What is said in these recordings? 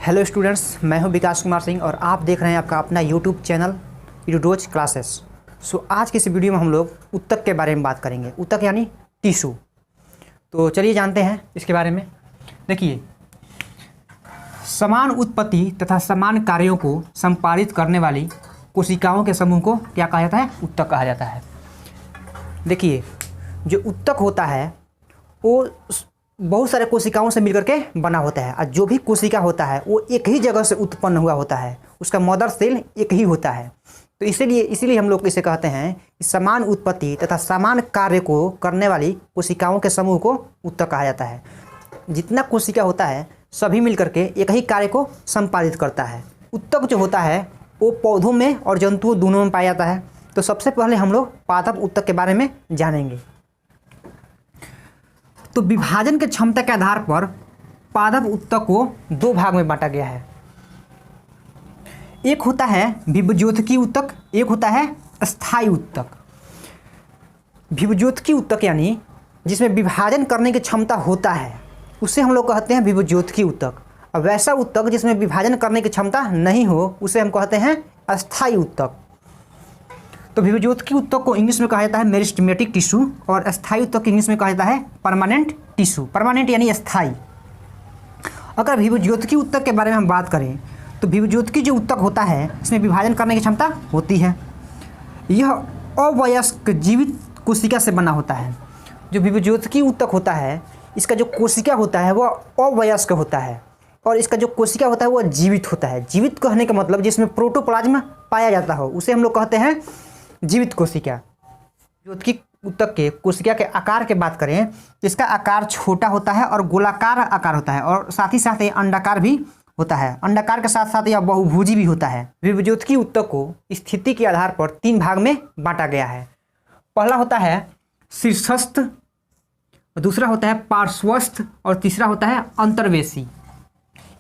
Hello students, मैं हूं विकास कुमार सिंह और आप देख रहे हैं आपका अपना यूट्यूब चैनल यूडोज क्लासेस। आज के इस वीडियो में हम लोग ऊतक के बारे में बात करेंगे। ऊतक यानी टिश्यू। तो चलिए जानते हैं इसके बारे में। देखिए, समान उत्पत्ति तथा समान कार्यों को संपादित करने वाली कोशिकाओं के समूह को क्या कहा जाता है? ऊतक कहा जाता है। देखिए, जो ऊतक होता है वो बहुत सारे कोशिकाओं से मिलकर के बना होता है और जो भी कोशिका होता है वो एक ही जगह से उत्पन्न हुआ होता है। उसका मदर सेल एक ही होता है। तो इसीलिए हम लोग इसे कहते हैं कि समान उत्पत्ति तथा समान कार्य को करने वाली कोशिकाओं के समूह को ऊतक कहा जाता है। जितना कोशिका होता है सभी मिलकर के एक ही कार्य को संपादित करता है। ऊतक जो होता है वो पौधों में और जंतुओं दोनों में पाया जाता है। तो सबसे पहले हम लोग पादप ऊतक के बारे में जानेंगे। तो विभाजन के क्षमता के आधार पर पादप ऊतक को दो भाग में बांटा गया है। एक होता है विभज्योतकी ऊतक, एक होता है अस्थायी ऊतक। विभज्योतकी ऊतक यानी जिसमें विभाजन करने की क्षमता होता है उसे हम लोग कहते हैं विभज्योतकी ऊतक। और वैसा ऊतक जिसमें विभाजन करने की क्षमता नहीं हो उसे हम कहते हैं अस्थायी ऊतक। तो विभज्योतकी ऊतक को इंग्लिश में कहा जाता है मेरिस्टेमेटिक टिश्यू और अस्थायी ऊतक इंग्लिश में कहा जाता है परमानेंट टिश्यू। परमानेंट यानी अस्थायी। अगर विभज्योतकी ऊतक के बारे में हम बात करें तो विभज्योतकी जो ऊतक होता है इसमें विभाजन करने की क्षमता होती है। यह अवयस्क जीवित कोशिका से बना होता है। जो विभज्योतकी ऊतक होता है इसका जो कोशिका होता है वह अवयस्क होता है और इसका जो कोशिका होता है वह जीवित होता है। जीवित कहने का मतलब जिसमें प्रोटोप्लाज्म पाया जाता हो उसे हम लोग कहते हैं जीवित कोशिका। विभज्योतकी ऊतक के कोशिका के आकार की बात करें तो इसका आकार छोटा होता है और गोलाकार आकार होता है और साथ ही साथ ये अंडाकार भी होता है। अंडाकार के साथ साथ यह बहुभुजी भी होता है। विभज्योतकी ऊतक को स्थिति के आधार पर तीन भाग में बांटा गया है। पहला होता है शीर्षस्थ, दूसरा होता है पार्श्वस्थ और तीसरा होता है अंतर्वेशी।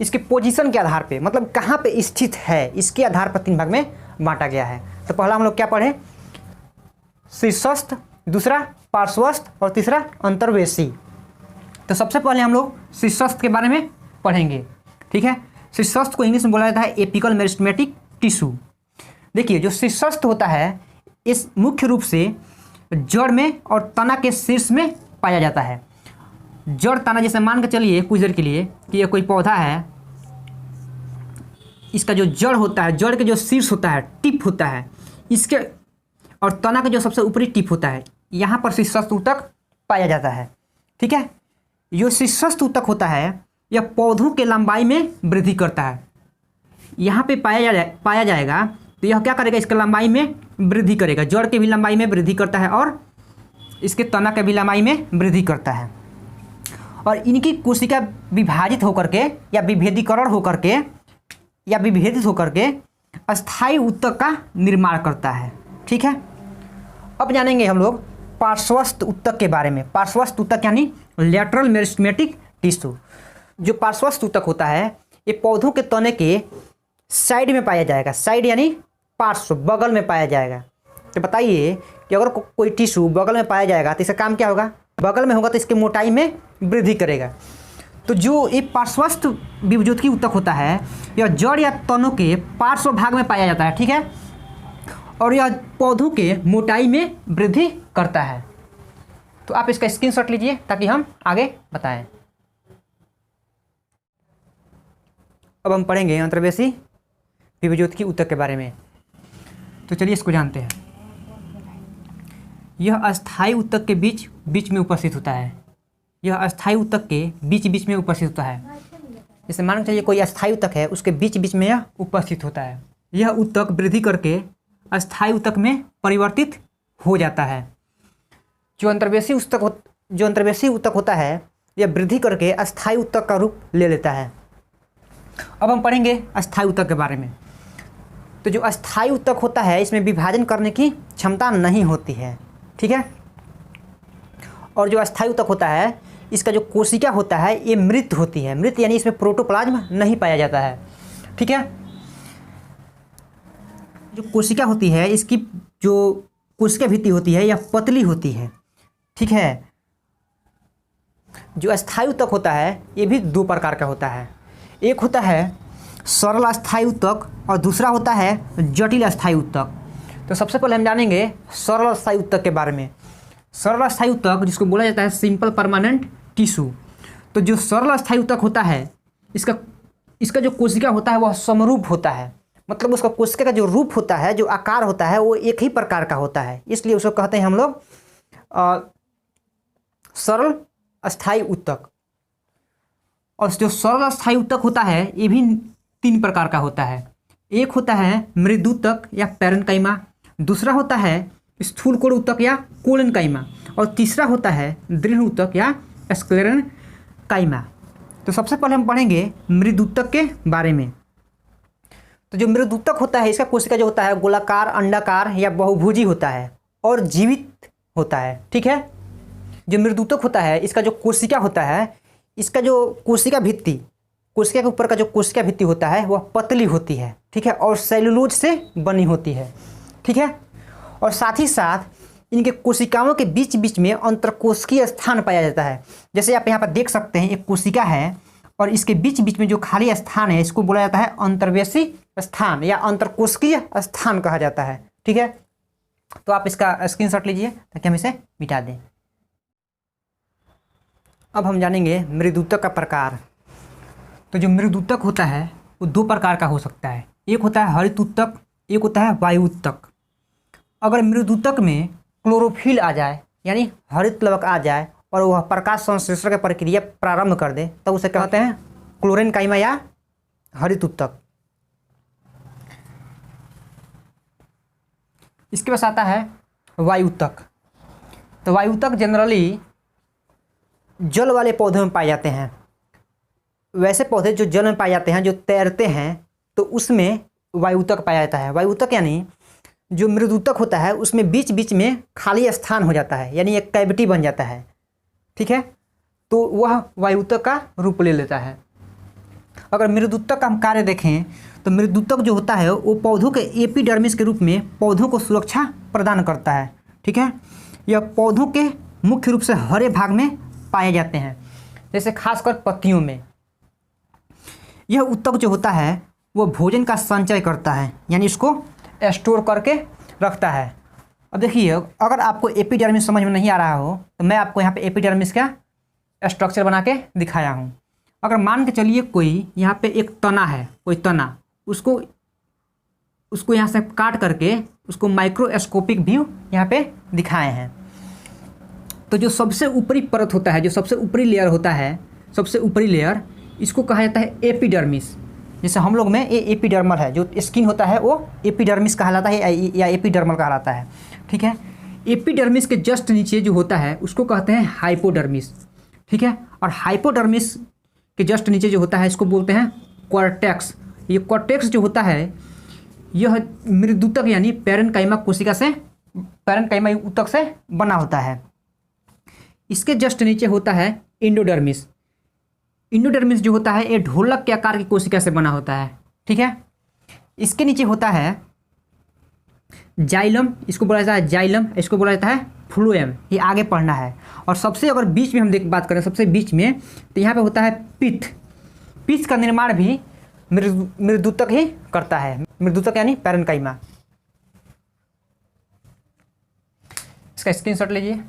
इसके पोजीशन के आधार पे मतलब कहाँ पे स्थित है इसके आधार पर तीन भाग में बांटा गया है। तो पहला हम लोग क्या पढ़े? शीर्षस्थ, दूसरा पार्श्वस्थ और तीसरा अंतर्वेशी। तो सबसे पहले हम लोग शीर्षस्थ के बारे में पढ़ेंगे। ठीक है, शीर्षस्थ को इंग्लिश में बोला जाता है एपिकल मेरिस्टेमेटिक टिश्यू। देखिए, जो शीर्षस्थ होता है इस मुख्य रूप से जड़ में और तना के शीर्ष में पाया जाता है। जड़ तना, जैसे मान के चलिए कुछ देर के लिए कि यह कोई पौधा है, इसका जो जड़ होता है, जड़ के जो शीर्ष होता है, टिप होता है, इसके और तना का जो सबसे ऊपरी टिप होता है, यहाँ पर शीर्षस्थ ऊतक पाया जाता है। ठीक है, जो शीर्षस्थ ऊतक होता है यह पौधों के लंबाई में वृद्धि करता है। यहाँ पे पाया जाएगा तो यह क्या करेगा? इसके लंबाई में वृद्धि करेगा। जड़ के भी लंबाई में वृद्धि करता है और इसके तना के भी लंबाई में वृद्धि करता है। और इनकी कोशिका विभाजित होकर के या विभेदीकरण होकर के या विभेदित होकर के अस्थायी ऊतक का निर्माण करता है। ठीक है, अब जानेंगे हम लोग पार्श्वस्थ ऊतक के बारे में। पार्श्वस्थ ऊतक यानी लैटरल मेरिस्टेमेटिक टिश्यू। जो पार्श्वस्थ ऊतक होता है ये पौधों के तने के साइड में पाया जाएगा। साइड यानी पार्श्व, बगल में पाया जाएगा। तो बताइए कि अगर कोई टिश्यू बगल में पाया जाएगा तो इसका काम क्या होगा? बगल में होगा तो इसकी मोटाई में वृद्धि करेगा। तो जो ये पार्श्वस्थ विभज्योतकी ऊतक होता है यह जड़ या तनों के पार्श्व भाग में पाया जाता है। ठीक है, और यह पौधों के मोटाई में वृद्धि करता है। तो आप इसका स्क्रीनशॉट लीजिए ताकि हम आगे बताएं। अब हम पढ़ेंगे अंतर्वेशी विभज्योतकी ऊतक के बारे में। तो चलिए इसको जानते हैं। यह अस्थायी ऊतक के बीच में उपस्थित होता है। यह अस्थायी ऊतक के बीच में उपस्थित होता है। जैसे मान के चलिए कोई अस्थायी ऊतक है, उसके बीच में यह उपस्थित होता है। यह ऊतक वृद्धि करके अस्थायी ऊतक में परिवर्तित हो जाता है। जो अंतर्वेशी ऊतक होता है यह वृद्धि करके अस्थायी ऊतक का रूप ले लेता है। अब हम पढ़ेंगे अस्थायी ऊतक के बारे में। तो जो अस्थायी ऊतक होता है इसमें विभाजन करने की क्षमता नहीं होती है। ठीक है, और जो अस्थायी ऊतक होता है इसका जो कोशिका होता है ये मृत होती है। मृत यानी इसमें प्रोटोप्लाज्म नहीं पाया जाता है। ठीक है, जो कोशिका होती है इसकी जो कोशिका भित्ति होती है यह पतली होती है। ठीक है, जो अस्थायी ऊतक होता है ये भी दो प्रकार का होता है। एक होता है सरल अस्थायी ऊतक और दूसरा होता है जटिल अस्थायी ऊतक। तो सबसे पहले हम जानेंगे सरल अस्थायी ऊतक के बारे में। सरल अस्थायी ऊतक जिसको बोला जाता है सिंपल परमानेंट टिश्यू। तो जो सरल अस्थायी ऊतक होता है इसका जो कोशिका होता है वह समरूप होता है, मतलब उसका कोशिका का जो रूप होता है, जो आकार होता है वो एक ही प्रकार का होता है, इसलिए उसको कहते हैं हम लोग सरल अस्थायी ऊतक। और जो सरल अस्थायी ऊतक होता है ये भी 3 प्रकार का होता है। एक होता है मृदूतक या पैरेन्काइमा, दूसरा होता है स्थूल कोण ऊतक या कोलेनकाइमा, और तीसरा होता है दृढ़ ऊतक या स्क्लेरेनकाइमा। तो सबसे पहले हम पढ़ेंगे मृदूतक के बारे में। तो जो मृदूतक होता है इसका कोशिका जो होता है गोलाकार, अंडाकार या बहुभुजी होता है और जीवित होता है। ठीक है, जो मृदूतक होता है इसका जो कोशिका होता है, इसका जो कोशिका भित्ति, कोशिका के ऊपर का जो कोशिका भित्ति होता है वह पतली होती है। ठीक है, और सेलुलोज से बनी होती है। ठीक है, और साथ ही साथ इनके कोशिकाओं के बीच बीच में अंतरकोशिकीय स्थान पाया जाता है। जैसे आप यहाँ पर देख सकते हैं एक कोशिका है और इसके बीच बीच में जो खाली स्थान है इसको बोला जाता है अंतर्वेशी स्थान या अंतरकोशिकीय स्थान कहा जाता है। ठीक है, तो आप इसका स्क्रीनशॉट लीजिए ताकि हम इसे मिटा दें। अब हम जानेंगे मृदूतक का प्रकार। तो जो मृदूतक होता है वो 2 प्रकार का हो सकता है। एक होता है हरित ऊतक, एक होता है वायु ऊतक। अगर मृदूतक में क्लोरोफिल आ जाए यानी हरित प्लवक आ जाए और वह प्रकाश संश्लेषण की प्रक्रिया प्रारंभ कर दे तब उसे कहते हैं क्लोरेनकाइमा या हरित ऊतक। इसके पास आता है वायु ऊतक। तो वायु ऊतक जनरली जल वाले पौधों में पाए जाते हैं। वैसे पौधे जो जल में पाए जाते हैं, जो तैरते हैं, तो उसमें वायु ऊतक पाया जाता है। वायु ऊतक यानी जो मृदूतक होता है उसमें बीच बीच में खाली स्थान हो जाता है, यानी एक कैविटी बन जाता है। ठीक है, तो वह वायु ऊतक का रूप ले लेता है। अगर मृदूतक का हम कार्य देखें तो मृदूतक जो होता है वो पौधों के एपिडर्मिस के रूप में पौधों को सुरक्षा प्रदान करता है। ठीक है, यह पौधों के मुख्य रूप से हरे भाग में पाए जाते हैं, जैसे खासकर पत्तियों में। यह ऊतक जो होता है वो भोजन का संचय करता है, यानी इसको स्टोर करके रखता है। अब देखिए, अगर आपको एपिडर्मिस समझ में नहीं आ रहा हो तो मैं आपको यहाँ पे एपिडर्मिस का स्ट्रक्चर बना के दिखाया हूँ। अगर मान के चलिए कोई यहाँ पे एक तना है, कोई तना, उसको यहाँ से काट करके उसको माइक्रोस्कोपिक व्यू यहाँ पे दिखाए हैं। तो जो सबसे ऊपरी परत होता है, जो सबसे ऊपरी लेयर होता है, सबसे ऊपरी लेयर, इसको कहा जाता है एपिडर्मिस। जैसे हम लोग में ये एपिडर्मल है, जो स्किन होता है वो एपिडर्मिस कहलाता है या एपिडर्मल कहलाता है। ठीक है, एपिडर्मिस के जस्ट नीचे जो होता है उसको कहते हैं हाइपोडर्मिस। ठीक है, और हाइपोडर्मिस के जस्ट नीचे जो होता है इसको बोलते हैं कॉर्टेक्स। ये कॉर्टेक्स जो होता है यह मृदूतक यानी पैरेन्काइमा कोशिका से, पैरेन्काइमा ऊतक से बना होता है। इसके जस्ट नीचे होता है इंडोडर्मिस। इंडोडर्मिस जो होता है ये ढोलक के आकार की कोशिका से बना होता है। ठीक है, इसके नीचे होता है जाइलम, इसको बोला जाता है जाइलम, इसको बोला जाता है फ्लोएम। ये आगे पढ़ना है। और सबसे अगर बीच में हम बात करें सबसे बीच में, तो यहाँ पे होता है पित्त। पित्त का निर्माण भी मृदूतक ही करता है। मृदूतक यानी पैरेन्काइमा। इसका स्क्रीनशॉट लीजिए।